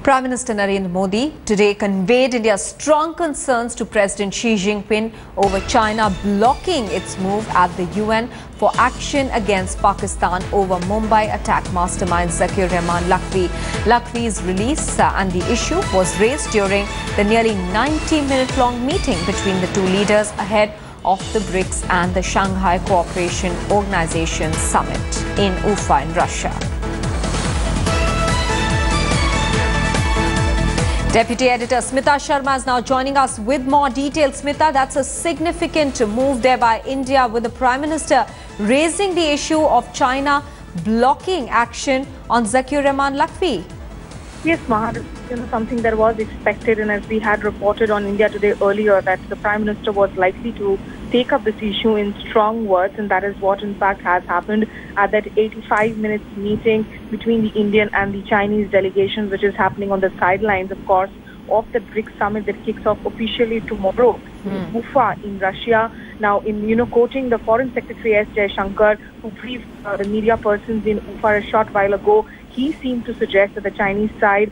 Prime Minister Narendra Modi today conveyed India's strong concerns to President Xi Jinping over China blocking its move at the UN for action against Pakistan over Mumbai attack mastermind Zakir Rahman Lakhvi. Lakhvi's release and the issue was raised during the nearly 90-minute-long meeting between the two leaders ahead of the BRICS and the Shanghai Cooperation Organization Summit in Ufa in Russia. Deputy Editor Smita Sharma is now joining us with more details. Smita, that's a significant move there by India, with the Prime Minister raising the issue of China blocking action on Zakir Rahman Lakhvi. Yes, Maha, something that was expected, and as we had reported on India Today earlier, that the Prime Minister was likely to take up this issue in strong words, and that is what in fact has happened at that 85-minute meeting between the Indian and the Chinese delegations, which is happening on the sidelines, of course, of the BRICS summit that kicks off officially tomorrow in Ufa in Russia. Now, in quoting the Foreign Secretary S. Jaishankar, who briefed the media persons in Ufa a short while ago, he seemed to suggest that the Chinese side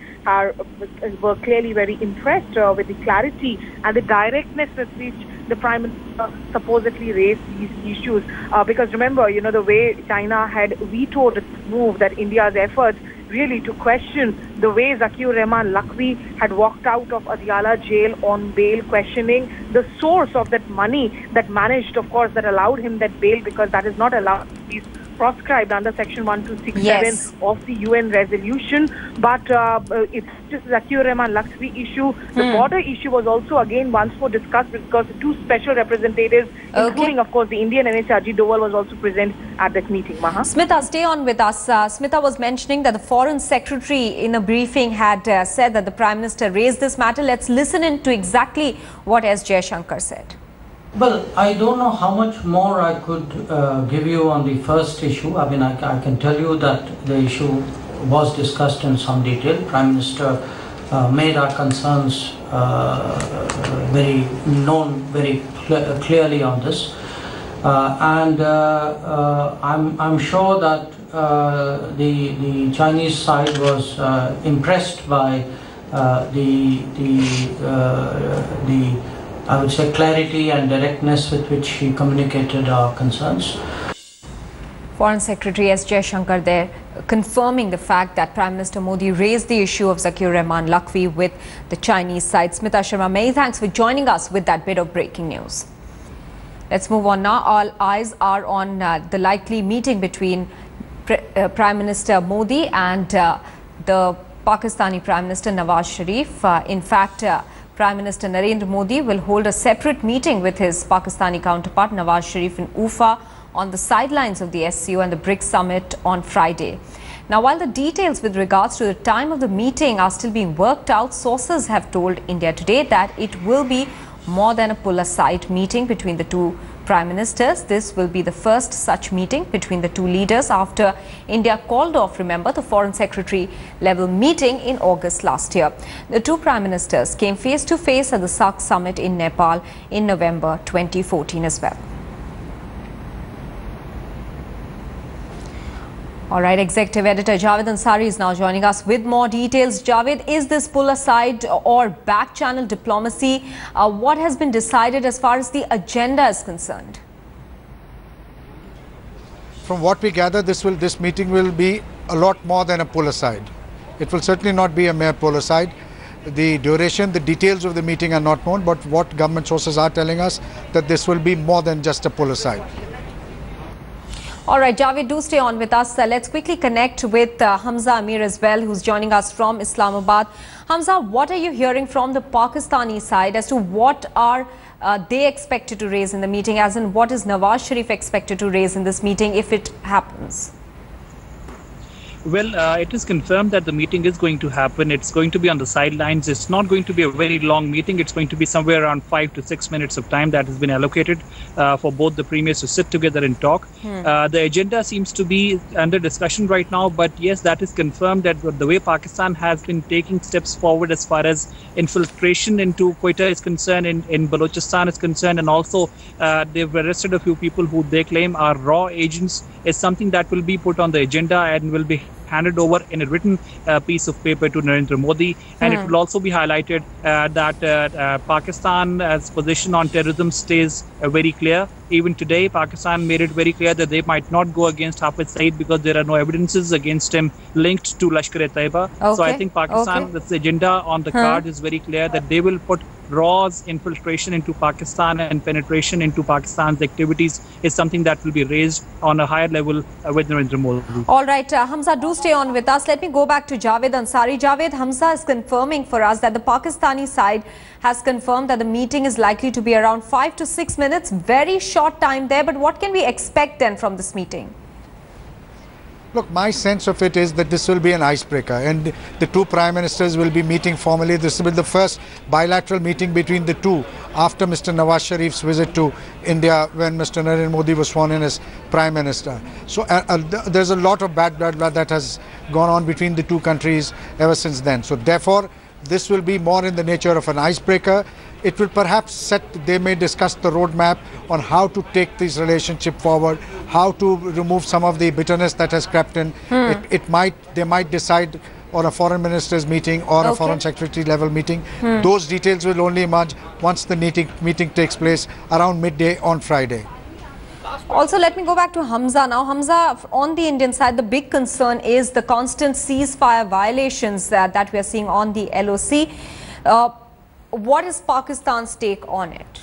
were clearly very impressed with the clarity and the directness with which the Prime Minister supposedly raised these issues. Because remember, the way China had vetoed its move, that India's efforts really to question the way Zakir Rahman Lakhvi had walked out of Adiala jail on bail, questioning the source of that money that managed, of course, that allowed him that bail, because that is not allowed to be proscribed under Section 1267 of the UN resolution. But it's just Zakir Rahman Lakhvi issue. The border issue was also again once more discussed, because the two special representatives, including of course the Indian NHRG Doval, was also present at that meeting. Maha. Smita, stay on with us. Smita was mentioning that the Foreign Secretary in a briefing had said that the Prime Minister raised this matter. Let's listen in to exactly what S. Jaishankar said. Well, I don't know how much more I could give you on the first issue. I mean, I can tell you that the issue was discussed in some detail. Prime Minister made our concerns very clearly on this, and I'm sure that the Chinese side was impressed by I would say clarity and directness with which he communicated our concerns. Foreign Secretary S. Jaishankar there confirming the fact that Prime Minister Modi raised the issue of Zakir Rahman Lakhvi with the Chinese side. Smita Sharma, many thanks for joining us with that bit of breaking news. Let's move on now. All eyes are on the likely meeting between Prime Minister Modi and the Pakistani Prime Minister Nawaz Sharif. In fact, Prime Minister Narendra Modi will hold a separate meeting with his Pakistani counterpart Nawaz Sharif in Ufa on the sidelines of the SCO and the BRICS summit on Friday. Now, while the details with regards to the time of the meeting are still being worked out, sources have told India Today that it will be more than a pull-aside meeting between the two Prime Ministers. This will be the first such meeting between the two leaders after India called off, remember, the Foreign Secretary level meeting in August last year. The two Prime Ministers came face to face at the SAARC summit in Nepal in November 2014 as well. All right, Executive Editor Javed Ansari is now joining us with more details. Javed, is this pull-aside or back-channel diplomacy? What has been decided as far as the agenda is concerned? From what we gather, this meeting will be a lot more than a pull-aside. It will certainly not be a mere pull-aside. The duration, the details of the meeting are not known, but what government sources are telling us, that this will be more than just a pull-aside. All right, Javed, do stay on with us. Let's quickly connect with Hamza Amir as well, who's joining us from Islamabad. Hamza, what are you hearing from the Pakistani side as to what are they expected to raise in the meeting, as in what is Nawaz Sharif expected to raise in this meeting if it happens? Well, it is confirmed that the meeting is going to happen. It's going to be on the sidelines. It's not going to be a very long meeting. It's going to be somewhere around 5 to 6 minutes of time that has been allocated for both the premiers to sit together and talk. The agenda seems to be under discussion right now, but yes, that is confirmed that the way Pakistan has been taking steps forward as far as infiltration into Quetta is concerned, in Balochistan is concerned, and also they've arrested a few people who they claim are raw agents, is something that will be put on the agenda and will be handed over in a written piece of paper to Narendra Modi. And it will also be highlighted that Pakistan's position on terrorism stays very clear. Even today, Pakistan made it very clear that they might not go against Hafiz Saeed because there are no evidences against him linked to Lashkar-e-Taiba. Okay. So I think Pakistan, the agenda on the card is very clear that they will put Raw's infiltration into Pakistan and penetration into Pakistan's activities is something that will be raised on a higher level with Narendra Modi. All right, Hamza, do stay on with us. Let me go back to Javed Ansari. Javed, Hamza is confirming for us that the Pakistani side has confirmed that the meeting is likely to be around 5 to 6 minutes. Very short time there, but what can we expect then from this meeting? Look, my sense of it is that this will be an icebreaker and the two prime ministers will be meeting formally. This will be the first bilateral meeting between the two after Mr. Nawaz Sharif's visit to India when Mr. Narendra Modi was sworn in as prime minister. So there's a lot of bad blood that has gone on between the two countries ever since then. So therefore, this will be more in the nature of an icebreaker. It will perhaps they may discuss the roadmap on how to take this relationship forward, how to remove some of the bitterness that has crept in. They might decide on a foreign ministers meeting or a foreign secretary level meeting. Those details will only emerge once the meeting takes place around midday on Friday. Also, let me go back to Hamza now. Hamza, on the Indian side, the big concern is the constant ceasefire violations that we are seeing on the LOC. What is Pakistan's take on it?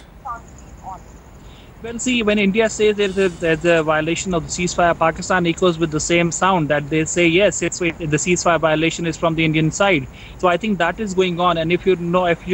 Well, see, when India says there's a violation of the ceasefire, Pakistan echoes with the same sound that they say, yes, the ceasefire violation is from the Indian side. So I think that is going on. And if you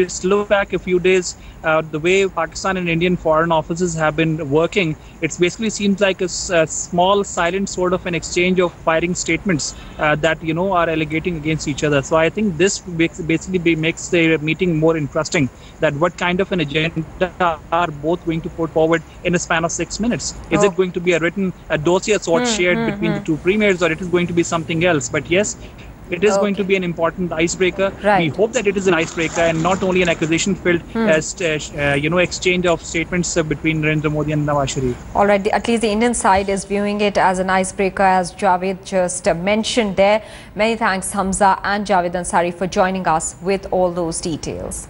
just look back a few days, the way Pakistan and Indian foreign offices have been working, it basically seems like a small, silent sort of an exchange of firing statements that, are allegating against each other. So I think this basically makes the meeting more interesting, that what kind of an agenda are both going to put forward in a span of 6 minutes. Is it going to be a written dossier sort shared between the two premiers, or it is going to be something else? But yes, it is going to be an important icebreaker. Right. We hope that it is an icebreaker and not only an accusation-filled exchange of statements between Narendra Modi and Nawaz Sharif. All right, at least the Indian side is viewing it as an icebreaker, as Javed just mentioned there. Many thanks, Hamza and Javed Ansari, for joining us with all those details.